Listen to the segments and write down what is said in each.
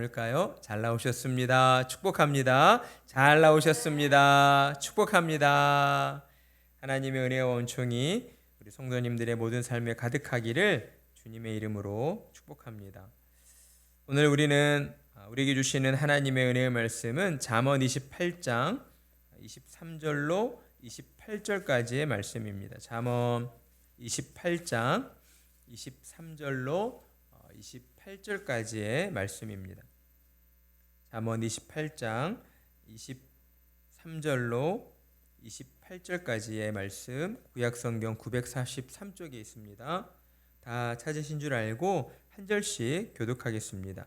나눌까요? 잘 나오셨습니다. 축복합니다. 잘 나오셨습니다. 축복합니다. 하나님의 은혜와 원총이 우리 성도님들의 모든 삶에 가득하기를 주님의 이름으로 축복합니다. 오늘 우리는 우리에게 주시는 하나님의 은혜의 말씀은 잠언 28장 23절로 28절까지의 말씀입니다. 잠언 28장 23절로 28절까지의 말씀입니다. 잠언 28장 23절로 28절까지의 말씀, 구약성경 943쪽에 있습니다. 다 찾으신 줄 알고 한 절씩 교독하겠습니다.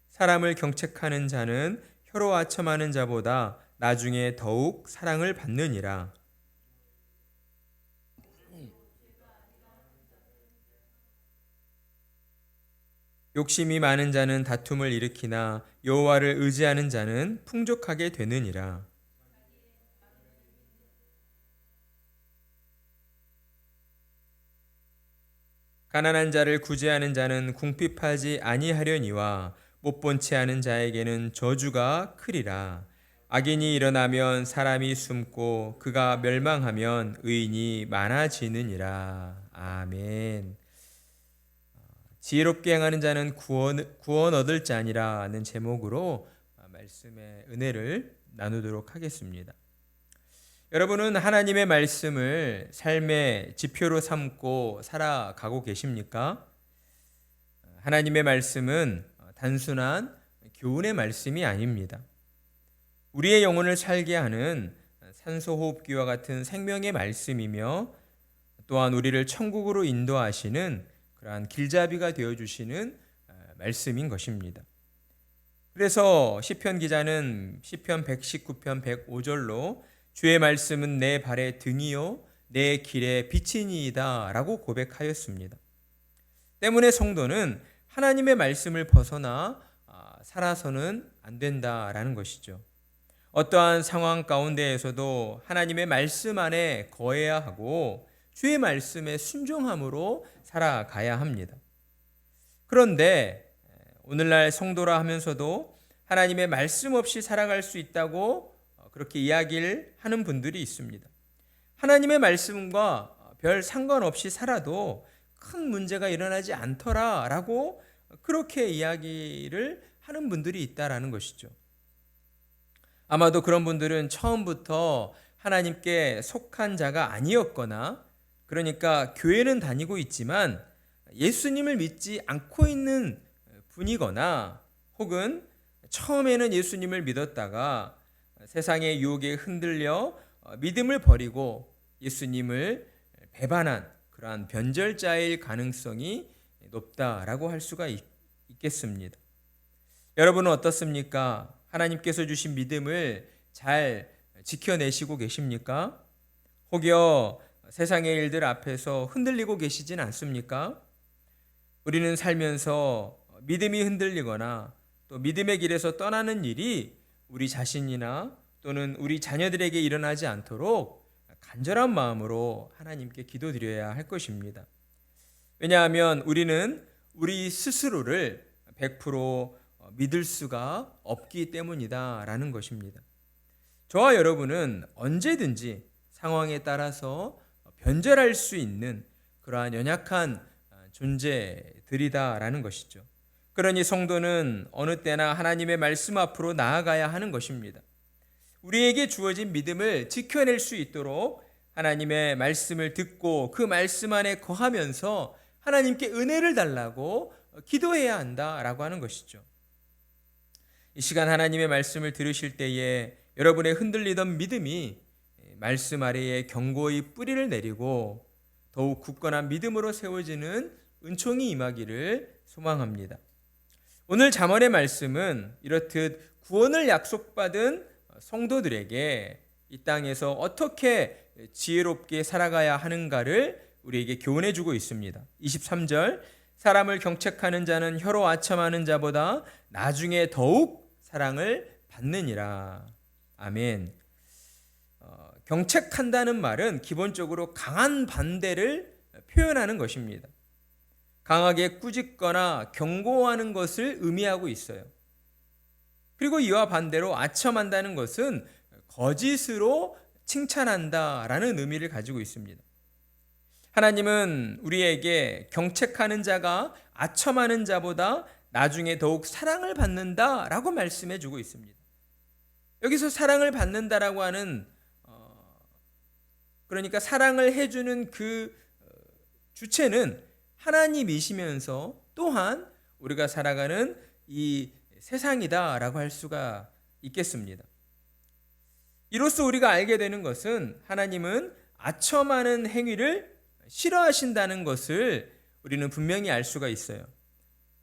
사람을 경책하는 자는 혀로 아첨하는 자보다 나중에 더욱 사랑을 받느니라. 욕심이 많은 자는 다툼을 일으키나 여호와를 의지하는 자는 풍족하게 되느니라. 가난한 자를 구제하는 자는 궁핍하지 아니하려니와 못 본 채 하는 자에게는 저주가 크리라. 악인이 일어나면 사람이 숨고 그가 멸망하면 의인이 많아지느니라. 아멘. 지혜롭게 행하는 자는 구원 얻을 자니라는 제목으로 말씀의 은혜를 나누도록 하겠습니다. 여러분은 하나님의 말씀을 삶의 지표로 삼고 살아가고 계십니까? 하나님의 말씀은 단순한 교훈의 말씀이 아닙니다. 우리의 영혼을 살게 하는 산소호흡기와 같은 생명의 말씀이며 또한 우리를 천국으로 인도하시는 그러한 길잡이가 되어주시는 말씀인 것입니다. 그래서 시편 기자는 시편 119편 105절로 주의 말씀은 내 발의 등이요 내 길의 빛이니이다 라고 고백하였습니다. 때문에 성도는 하나님의 말씀을 벗어나 살아서는 안 된다라는 것이죠. 어떠한 상황 가운데에서도 하나님의 말씀 안에 거해야 하고 주의 말씀에 순종함으로 살아가야 합니다. 그런데 오늘날 성도라 하면서도 하나님의 말씀 없이 살아갈 수 있다고 그렇게 이야기를 하는 분들이 있습니다. 하나님의 말씀과 별 상관없이 살아도 큰 문제가 일어나지 않더라라고 그렇게 이야기를 하는 분들이 있다라는 것이죠. 아마도 그런 분들은 처음부터 하나님께 속한 자가 아니었거나 그러니까 교회는 다니고 있지만 예수님을 믿지 않고 있는 분이거나 혹은 처음에는 예수님을 믿었다가 세상의 유혹에 흔들려 믿음을 버리고 예수님을 배반한 그러한 변절자일 가능성이 높다라고 할 수가 있겠습니다. 여러분은 어떻습니까? 하나님께서 주신 믿음을 잘 지켜내시고 계십니까? 혹여 세상의 일들 앞에서 흔들리고 계시진 않습니까? 우리는 살면서 믿음이 흔들리거나 또 믿음의 길에서 떠나는 일이 우리 자신이나 또는 우리 자녀들에게 일어나지 않도록 간절한 마음으로 하나님께 기도드려야 할 것입니다. 왜냐하면 우리는 우리 스스로를 100% 믿을 수가 없기 때문이다라는 것입니다. 저와 여러분은 언제든지 상황에 따라서 변절할 수 있는 그러한 연약한 존재들이다라는 것이죠. 그러니 성도는 어느 때나 하나님의 말씀 앞으로 나아가야 하는 것입니다. 우리에게 주어진 믿음을 지켜낼 수 있도록 하나님의 말씀을 듣고 그 말씀 안에 거하면서 하나님께 은혜를 달라고 기도해야 한다라고 하는 것이죠. 이 시간 하나님의 말씀을 들으실 때에 여러분의 흔들리던 믿음이 말씀 아래에 견고히 뿌리를 내리고 더욱 굳건한 믿음으로 세워지는 은총이 임하기를 소망합니다. 오늘 잠언의 말씀은 이렇듯 구원을 약속받은 성도들에게 이 땅에서 어떻게 지혜롭게 살아가야 하는가를 우리에게 교훈해 주고 있습니다. 23절 사람을 경책하는 자는 혀로 아첨하는 자보다 나중에 더욱 사랑을 받느니라. 아멘. 경책한다는 말은 기본적으로 강한 반대를 표현하는 것입니다. 강하게 꾸짖거나 경고하는 것을 의미하고 있어요. 그리고 이와 반대로 아첨한다는 것은 거짓으로 칭찬한다라는 의미를 가지고 있습니다. 하나님은 우리에게 경책하는 자가 아첨하는 자보다 나중에 더욱 사랑을 받는다라고 말씀해 주고 있습니다. 여기서 사랑을 받는다라고 하는 그러니까 사랑을 해주는 그 주체는 하나님이시면서 또한 우리가 살아가는 이 세상이다라고 할 수가 있겠습니다. 이로써 우리가 알게 되는 것은 하나님은 아첨하는 행위를 싫어하신다는 것을 우리는 분명히 알 수가 있어요.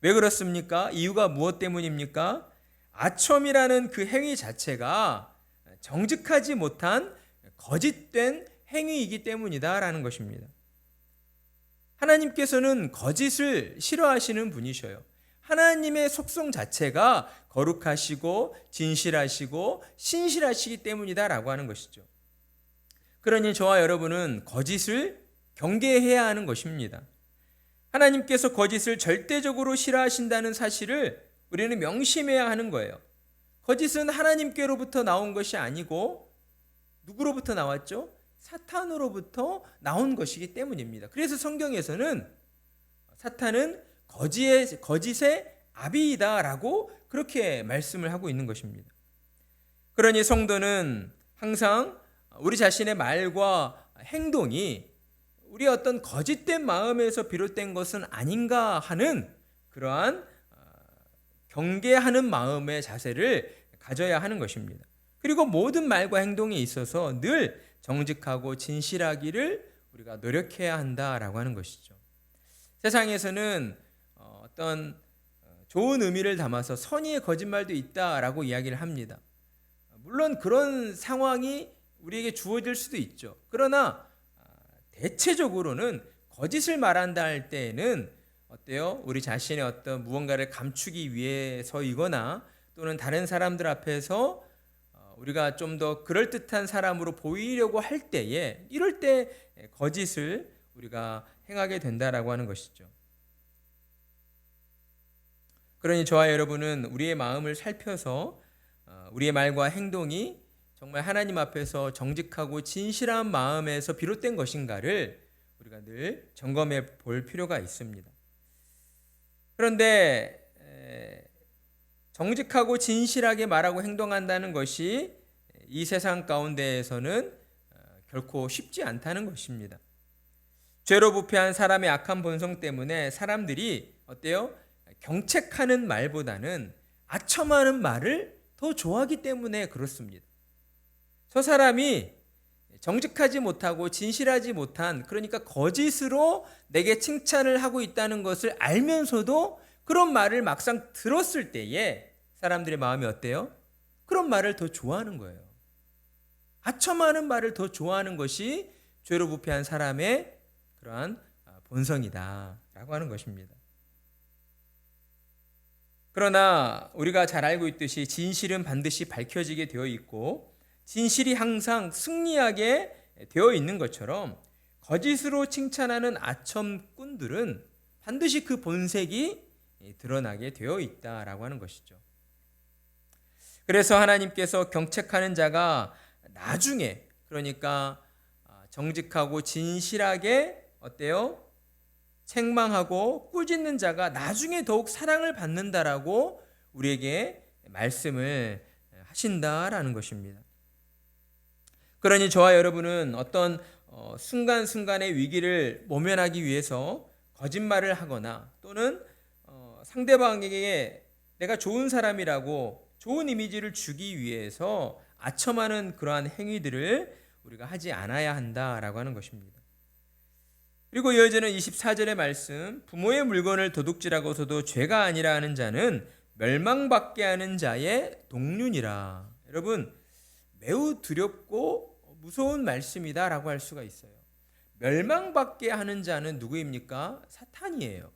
왜 그렇습니까? 이유가 무엇 때문입니까? 아첨이라는 그 행위 자체가 정직하지 못한 거짓된 행위이기 때문이다라는 것입니다. 하나님께서는 거짓을 싫어하시는 분이셔요. 하나님의 속성 자체가 거룩하시고 진실하시고 신실하시기 때문이다라고 하는 것이죠. 그러니 저와 여러분은 거짓을 경계해야 하는 것입니다. 하나님께서 거짓을 절대적으로 싫어하신다는 사실을 우리는 명심해야 하는 거예요. 거짓은 하나님께로부터 나온 것이 아니고 누구로부터 나왔죠? 사탄으로부터 나온 것이기 때문입니다. 그래서 성경에서는 사탄은 거짓의 아비이다라고 그렇게 말씀을 하고 있는 것입니다. 그러니 성도는 항상 우리 자신의 말과 행동이 우리의 어떤 거짓된 마음에서 비롯된 것은 아닌가 하는 그러한 경계하는 마음의 자세를 가져야 하는 것입니다. 그리고 모든 말과 행동에 있어서 늘 정직하고 진실하기를 우리가 노력해야 한다라고 하는 것이죠. 세상에서는 어떤 좋은 의미를 담아서 선의의 거짓말도 있다라고 이야기를 합니다. 물론 그런 상황이 우리에게 주어질 수도 있죠. 그러나 대체적으로는 거짓을 말한다 할 때에는 어때요? 우리 자신의 어떤 무언가를 감추기 위해서이거나 또는 다른 사람들 앞에서 우리가 좀 더 그럴듯한 사람으로 보이려고 할 때에 이럴 때 거짓을 우리가 행하게 된다라고 하는 것이죠. 그러니 저와 여러분은 우리의 마음을 살펴서 우리의 말과 행동이 정말 하나님 앞에서 정직하고 진실한 마음에서 비롯된 것인가를 우리가 늘 점검해 볼 필요가 있습니다. 그런데 정직하고 진실하게 말하고 행동한다는 것이 이 세상 가운데에서는 결코 쉽지 않다는 것입니다. 죄로 부패한 사람의 악한 본성 때문에 사람들이 어때요? 경책하는 말보다는 아첨하는 말을 더 좋아하기 때문에 그렇습니다. 저 사람이 정직하지 못하고 진실하지 못한, 그러니까 거짓으로 내게 칭찬을 하고 있다는 것을 알면서도 그런 말을 막상 들었을 때에 사람들의 마음이 어때요? 그런 말을 더 좋아하는 거예요. 아첨하는 말을 더 좋아하는 것이 죄로 부패한 사람의 그러한 본성이다라고 하는 것입니다. 그러나 우리가 잘 알고 있듯이 진실은 반드시 밝혀지게 되어 있고 진실이 항상 승리하게 되어 있는 것처럼 거짓으로 칭찬하는 아첨꾼들은 반드시 그 본색이 드러나게 되어 있다라고 하는 것이죠. 그래서 하나님께서 경책하는 자가 나중에, 그러니까 정직하고 진실하게 어때요? 책망하고 꾸짖는 자가 나중에 더욱 사랑을 받는다라고 우리에게 말씀을 하신다라는 것입니다. 그러니 저와 여러분은 어떤 순간순간의 위기를 모면하기 위해서 거짓말을 하거나 또는 상대방에게 내가 좋은 사람이라고 좋은 이미지를 주기 위해서 아첨하는 그러한 행위들을 우리가 하지 않아야 한다라고 하는 것입니다. 그리고 이어지는 24절의 말씀, 부모의 물건을 도둑질하고서도 죄가 아니라 하는 자는 멸망받게 하는 자의 동륜이라. 여러분, 매우 두렵고 무서운 말씀이다라고 할 수가 있어요. 멸망받게 하는 자는 누구입니까? 사탄이에요.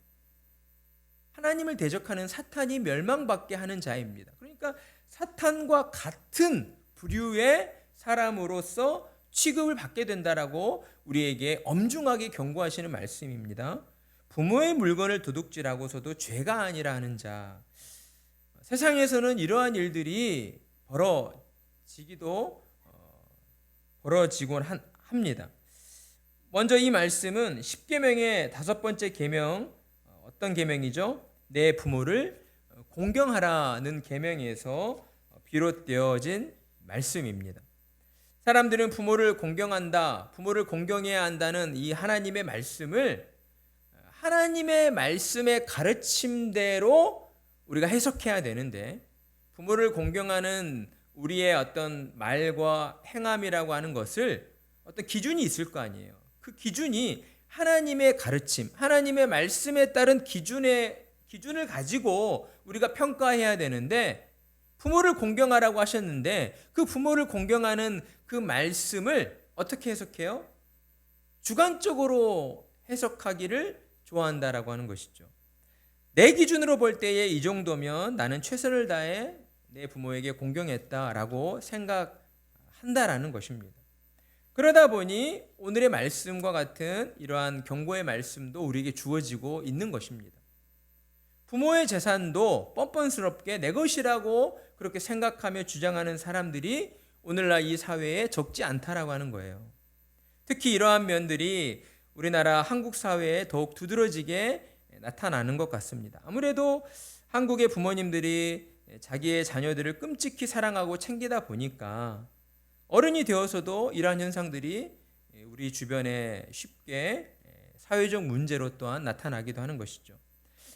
하나님을 대적하는 사탄이 멸망받게 하는 자입니다. 그러니까 사탄과 같은 부류의 사람으로서 취급을 받게 된다라고 우리에게 엄중하게 경고하시는 말씀입니다. 부모의 물건을 도둑질하고서도 죄가 아니라 하는 자. 세상에서는 이러한 일들이 벌어지곤 합니다. 먼저 이 말씀은 십계명의 5번째 계명, 어떤 계명이죠? 내 부모를 공경하라는 계명에서 비롯되어진 말씀입니다. 사람들은 부모를 공경한다, 부모를 공경해야 한다는 이 하나님의 말씀을 하나님의 말씀의 가르침대로 우리가 해석해야 되는데, 부모를 공경하는 우리의 어떤 말과 행함이라고 하는 것을 어떤 기준이 있을 거 아니에요. 그 기준이 하나님의 가르침, 하나님의 말씀에 따른 기준을 가지고 우리가 평가해야 되는데, 부모를 공경하라고 하셨는데 그 부모를 공경하는 그 말씀을 어떻게 해석해요? 주관적으로 해석하기를 좋아한다라고 하는 것이죠. 내 기준으로 볼 때에 이 정도면 나는 최선을 다해 내 부모에게 공경했다라고 생각한다라는 것입니다. 그러다 보니 오늘의 말씀과 같은 이러한 경고의 말씀도 우리에게 주어지고 있는 것입니다. 부모의 재산도 뻔뻔스럽게 내 것이라고 그렇게 생각하며 주장하는 사람들이 오늘날 이 사회에 적지 않다라고 하는 거예요. 특히 이러한 면들이 우리나라 한국 사회에 더욱 두드러지게 나타나는 것 같습니다. 아무래도 한국의 부모님들이 자기의 자녀들을 끔찍히 사랑하고 챙기다 보니까 어른이 되어서도 이러한 현상들이 우리 주변에 쉽게 사회적 문제로 또한 나타나기도 하는 것이죠.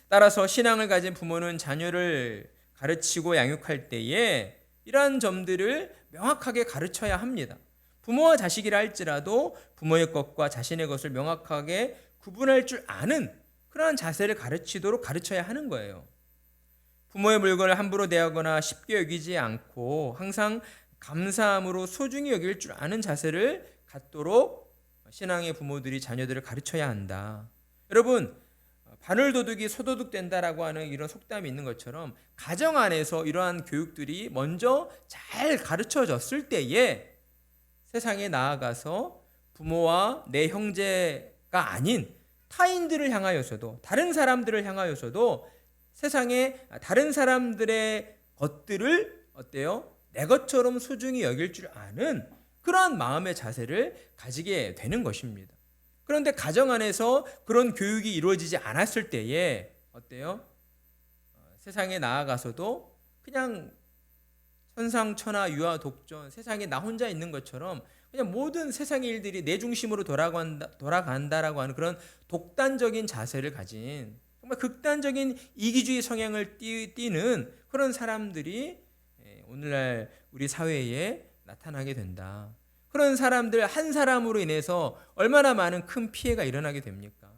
따라서 신앙을 가진 부모는 자녀를 가르치고 양육할 때에 이러한 점들을 명확하게 가르쳐야 합니다. 부모와 자식이라 할지라도 부모의 것과 자신의 것을 명확하게 구분할 줄 아는 그러한 자세를 가르쳐야 하는 거예요. 부모의 물건을 함부로 대하거나 쉽게 여기지 않고 항상 감사함으로 소중히 여길 줄 아는 자세를 갖도록 신앙의 부모들이 자녀들을 가르쳐야 한다. 여러분, 바늘 도둑이 소도둑 된다라고 하는 이런 속담이 있는 것처럼 가정 안에서 이러한 교육들이 먼저 잘 가르쳐졌을 때에 세상에 나아가서 부모와 내 형제가 아닌 타인들을 향하여서도, 다른 사람들을 향하여서도 세상에 다른 사람들의 것들을 어때요? 내 것처럼 소중히 여길 줄 아는 그러한 마음의 자세를 가지게 되는 것입니다. 그런데 가정 안에서 그런 교육이 이루어지지 않았을 때에 어때요? 세상에 나아가서도 그냥 천상천하 유아독존, 세상에 나 혼자 있는 것처럼 그냥 모든 세상의 일들이 내 중심으로 돌아간다라고 하는 그런 독단적인 자세를 가진 정말 극단적인 이기주의 성향을 띠는 그런 사람들이 오늘날 우리 사회에 나타나게 된다. 그런 사람들 한 사람으로 인해서 얼마나 많은 큰 피해가 일어나게 됩니까?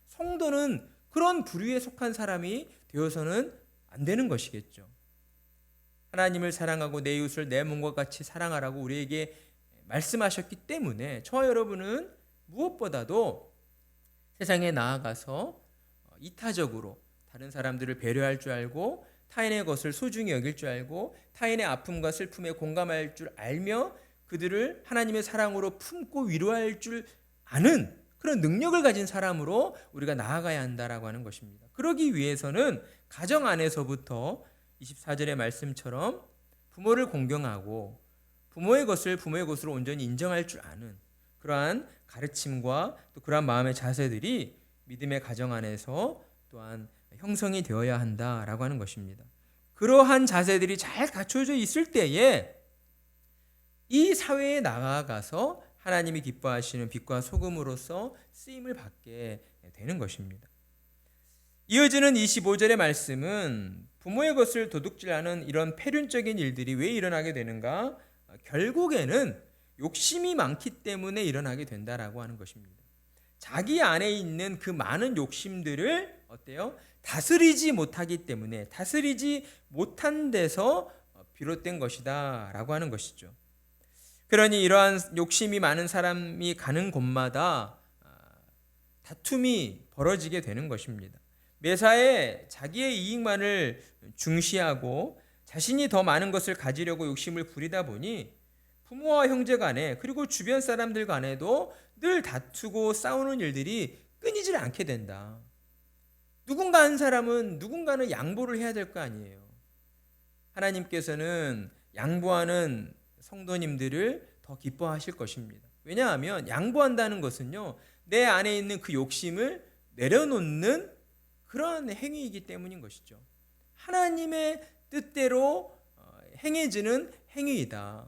성도는 그런 부류에 속한 사람이 되어서는 안 되는 것이겠죠. 하나님을 사랑하고 내 이웃을 내 몸과 같이 사랑하라고 우리에게 말씀하셨기 때문에 저와 여러분은 무엇보다도 세상에 나아가서 이타적으로 다른 사람들을 배려할 줄 알고 타인의 것을 소중히 여길 줄 알고 타인의 아픔과 슬픔에 공감할 줄 알며 그들을 하나님의 사랑으로 품고 위로할 줄 아는 그런 능력을 가진 사람으로 우리가 나아가야 한다라고 하는 것입니다. 그러기 위해서는 가정 안에서부터 24절의 말씀처럼 부모를 공경하고 부모의 것을 부모의 것으로 온전히 인정할 줄 아는 그러한 가르침과 또 그러한 마음의 자세들이 믿음의 가정 안에서 또한 형성이 되어야 한다라고 하는 것입니다. 그러한 자세들이 잘 갖춰져 있을 때에 이 사회에 나아가서 하나님이 기뻐하시는 빛과 소금으로서 쓰임을 받게 되는 것입니다. 이어지는 25절의 말씀은 부모의 것을 도둑질하는 이런 폐륜적인 일들이 왜 일어나게 되는가? 결국에는 욕심이 많기 때문에 일어나게 된다라고 하는 것입니다. 자기 안에 있는 그 많은 욕심들을 어때요? 다스리지 못하기 때문에 다스리지 못한 데서 비롯된 것이다 라고 하는 것이죠. 그러니 이러한 욕심이 많은 사람이 가는 곳마다 다툼이 벌어지게 되는 것입니다. 매사에 자기의 이익만을 중시하고 자신이 더 많은 것을 가지려고 욕심을 부리다 보니 부모와 형제 간에 그리고 주변 사람들 간에도 늘 다투고 싸우는 일들이 끊이질 않게 된다. 누군가 한 사람은 누군가는 양보를 해야 될 거 아니에요. 하나님께서는 양보하는 성도님들을 더 기뻐하실 것입니다. 왜냐하면 양보한다는 것은요, 내 안에 있는 그 욕심을 내려놓는 그런 행위이기 때문인 것이죠. 하나님의 뜻대로 행해지는 행위이다.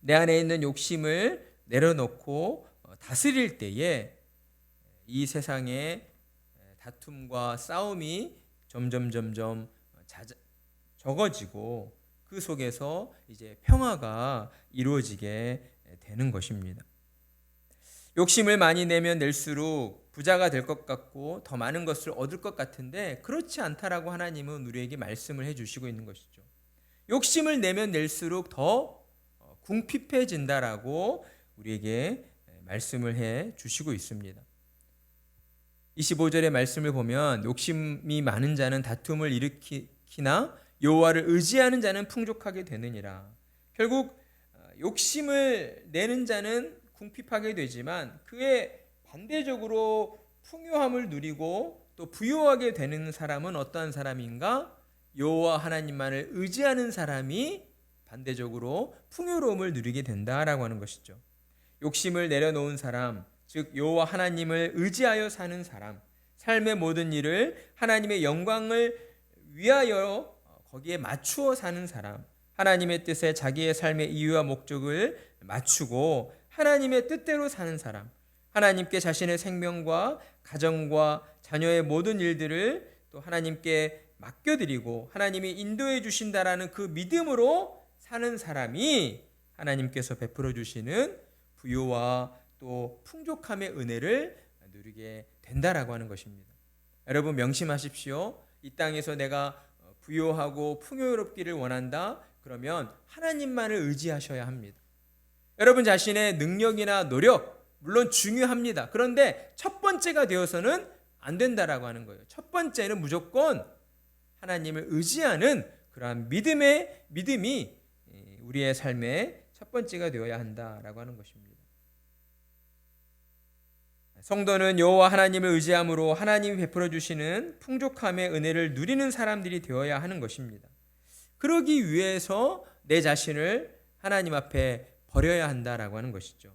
내 안에 있는 욕심을 내려놓고 다스릴 때에 이 세상의 다툼과 싸움이 점점 적어지고 그 속에서 이제 평화가 이루어지게 되는 것입니다. 욕심을 많이 내면 낼수록 부자가 될 것 같고 더 많은 것을 얻을 것 같은데 그렇지 않다라고 하나님은 우리에게 말씀을 해주시고 있는 것이죠. 욕심을 내면 낼수록 더 궁핍해진다라고 우리에게 말씀을 해 주시고 있습니다. 25절의 말씀을 보면 욕심이 많은 자는 다툼을 일으키나 여호와를 의지하는 자는 풍족하게 되느니라. 결국 욕심을 내는 자는 궁핍하게 되지만 그의 반대적으로 풍요함을 누리고 또 부유하게 되는 사람은 어떠한 사람인가? 여호와 하나님만을 의지하는 사람이 반대적으로 풍요로움을 누리게 된다라고 하는 것이죠. 욕심을 내려놓은 사람, 즉 여호와 하나님을 의지하여 사는 사람, 삶의 모든 일을 하나님의 영광을 위하여 거기에 맞추어 사는 사람, 하나님의 뜻에 자기의 삶의 이유와 목적을 맞추고 하나님의 뜻대로 사는 사람, 하나님께 자신의 생명과 가정과 자녀의 모든 일들을 또 하나님께 맡겨드리고 하나님이 인도해 주신다라는 그 믿음으로 사는 사람이 하나님께서 베풀어 주시는 부요와 또 풍족함의 은혜를 누리게 된다라고 하는 것입니다. 여러분 명심하십시오. 이 땅에서 내가 부요하고 풍요롭기를 원한다. 그러면 하나님만을 의지하셔야 합니다. 여러분 자신의 능력이나 노력 물론 중요합니다. 그런데 첫 번째가 되어서는 안 된다라고 하는 거예요. 첫 번째는 무조건 하나님을 의지하는 그러한 믿음이 우리의 삶의 첫 번째가 되어야 한다라고 하는 것입니다. 성도는 여호와 하나님을 의지함으로 하나님이 베풀어 주시는 풍족함의 은혜를 누리는 사람들이 되어야 하는 것입니다. 그러기 위해서 내 자신을 하나님 앞에 버려야 한다라고 하는 것이죠.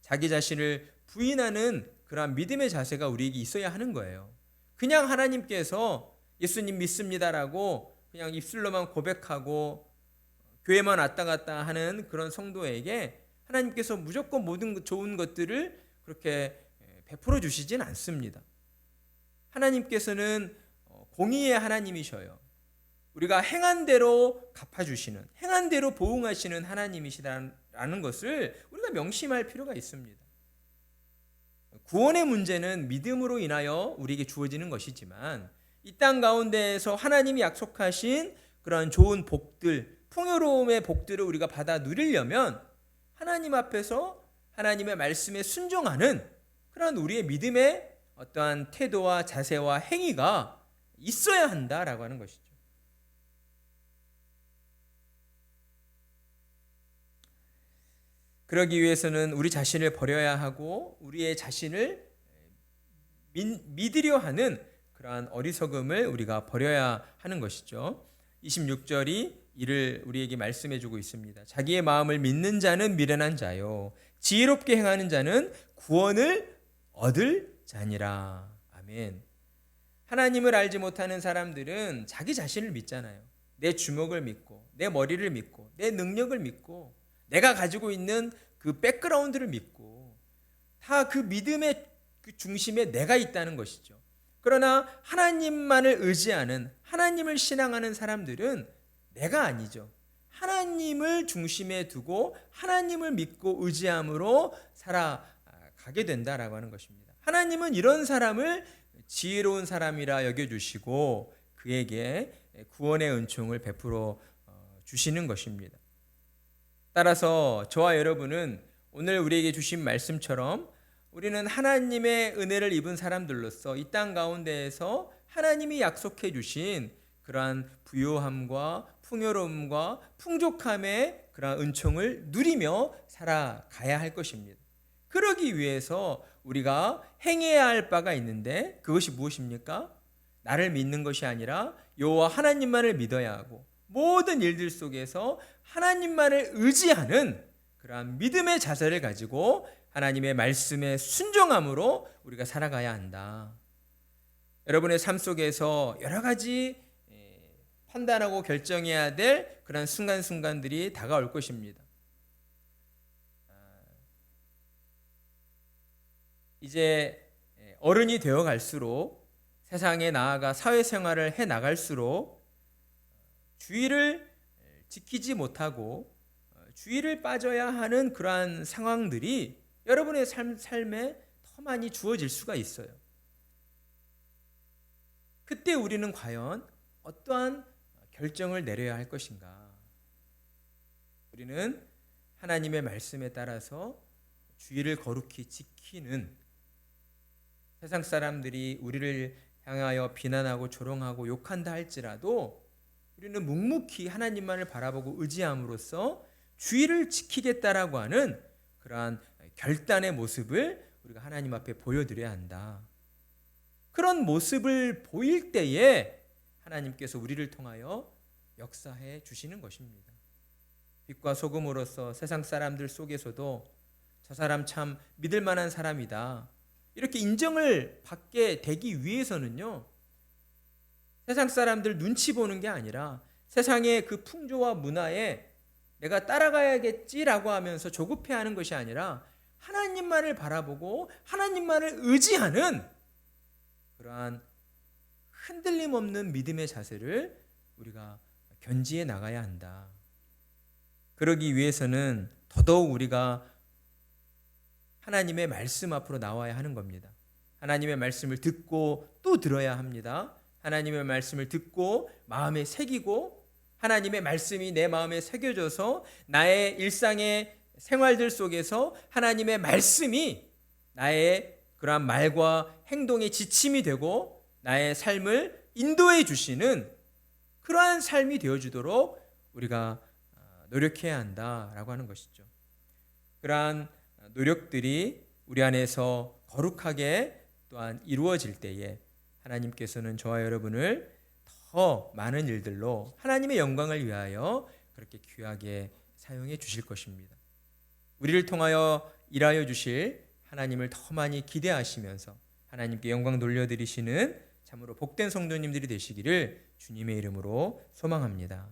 자기 자신을 부인하는 그러한 믿음의 자세가 우리에게 있어야 하는 거예요. 그냥 하나님께서 예수님 믿습니다라고 그냥 입술로만 고백하고 교회만 왔다 갔다 하는 그런 성도에게 하나님께서 무조건 모든 좋은 것들을 그렇게 베풀어 주시진 않습니다. 하나님께서는 공의의 하나님이셔요. 우리가 행한 대로 갚아주시는, 행한 대로 보응하시는 하나님이시라는 것을 우리가 명심할 필요가 있습니다. 구원의 문제는 믿음으로 인하여 우리에게 주어지는 것이지만 이 땅 가운데에서 하나님이 약속하신 그런 좋은 복들, 풍요로움의 복들을 우리가 받아 누리려면 하나님 앞에서 하나님의 말씀에 순종하는 그런 우리의 믿음의 어떠한 태도와 자세와 행위가 있어야 한다라고 하는 것이죠. 그러기 위해서는 우리 자신을 버려야 하고 우리의 자신을 믿으려 하는 그러한 어리석음을 우리가 버려야 하는 것이죠. 26절이 이를 우리에게 말씀해 주고 있습니다. 자기의 마음을 믿는 자는 미련한 자요 지혜롭게 행하는 자는 구원을 얻을 자니라. 아멘. 하나님을 알지 못하는 사람들은 자기 자신을 믿잖아요. 내 주먹을 믿고 내 머리를 믿고 내 능력을 믿고 내가 가지고 있는 그 백그라운드를 믿고 다 그 믿음의 그 중심에 내가 있다는 것이죠. 그러나 하나님만을 의지하는 하나님을 신앙하는 사람들은 내가 아니죠. 하나님을 중심에 두고 하나님을 믿고 의지함으로 살아가게 된다라고 하는 것입니다. 하나님은 이런 사람을 지혜로운 사람이라 여겨주시고 그에게 구원의 은총을 베풀어 주시는 것입니다. 따라서 저와 여러분은 오늘 우리에게 주신 말씀처럼 우리는 하나님의 은혜를 입은 사람들로서 이 땅 가운데에서 하나님이 약속해 주신 그러한 부요함과 풍요로움과 풍족함의 그러한 은총을 누리며 살아가야 할 것입니다. 그러기 위해서 우리가 행해야 할 바가 있는데 그것이 무엇입니까? 나를 믿는 것이 아니라 여호와 하나님만을 믿어야 하고 모든 일들 속에서 하나님만을 의지하는 그러한 믿음의 자세를 가지고 하나님의 말씀에 순종함으로 우리가 살아가야 한다. 여러분의 삶 속에서 여러 가지 판단하고 결정해야 될 그런 순간순간들이 다가올 것입니다. 이제 어른이 되어 갈수록 세상에 나아가 사회생활을 해 나갈수록 주의를 지키지 못하고 주의를 빠져야 하는 그러한 상황들이 여러분의 삶에 더 많이 주어질 수가 있어요. 그때 우리는 과연 어떠한 결정을 내려야 할 것인가? 우리는 하나님의 말씀에 따라서 주의를 거룩히 지키는, 세상 사람들이 우리를 향하여 비난하고 조롱하고 욕한다 할지라도 우리는 묵묵히 하나님만을 바라보고 의지함으로써 주의를 지키겠다라고 하는 그러한 결단의 모습을 우리가 하나님 앞에 보여드려야 한다. 그런 모습을 보일 때에 하나님께서 우리를 통하여 역사해 주시는 것입니다. 빛과 소금으로서 세상 사람들 속에서도 저 사람 참 믿을 만한 사람이다, 이렇게 인정을 받게 되기 위해서는요, 세상 사람들 눈치 보는 게 아니라 세상의 그 풍조와 문화에 내가 따라가야겠지라고 하면서 조급해하는 것이 아니라 하나님만을 바라보고 하나님만을 의지하는 그러한 흔들림 없는 믿음의 자세를 우리가 견지해 나가야 한다. 그러기 위해서는 더더욱 우리가 하나님의 말씀 앞으로 나와야 하는 겁니다. 하나님의 말씀을 듣고 또 들어야 합니다. 하나님의 말씀을 듣고 마음에 새기고 하나님의 말씀이 내 마음에 새겨져서 나의 일상의 생활들 속에서 하나님의 말씀이 나의 그러한 말과 행동의 지침이 되고 나의 삶을 인도해 주시는 그러한 삶이 되어주도록 우리가 노력해야 한다라고 하는 것이죠. 그러한 노력들이 우리 안에서 거룩하게 또한 이루어질 때에 하나님께서는 저와 여러분을 더 많은 일들로 하나님의 영광을 위하여 그렇게 귀하게 사용해 주실 것입니다. 우리를 통하여 일하여 주실 하나님을 더 많이 기대하시면서 하나님께 영광 돌려드리시는 참으로 복된 성도님들이 되시기를 주님의 이름으로 소망합니다.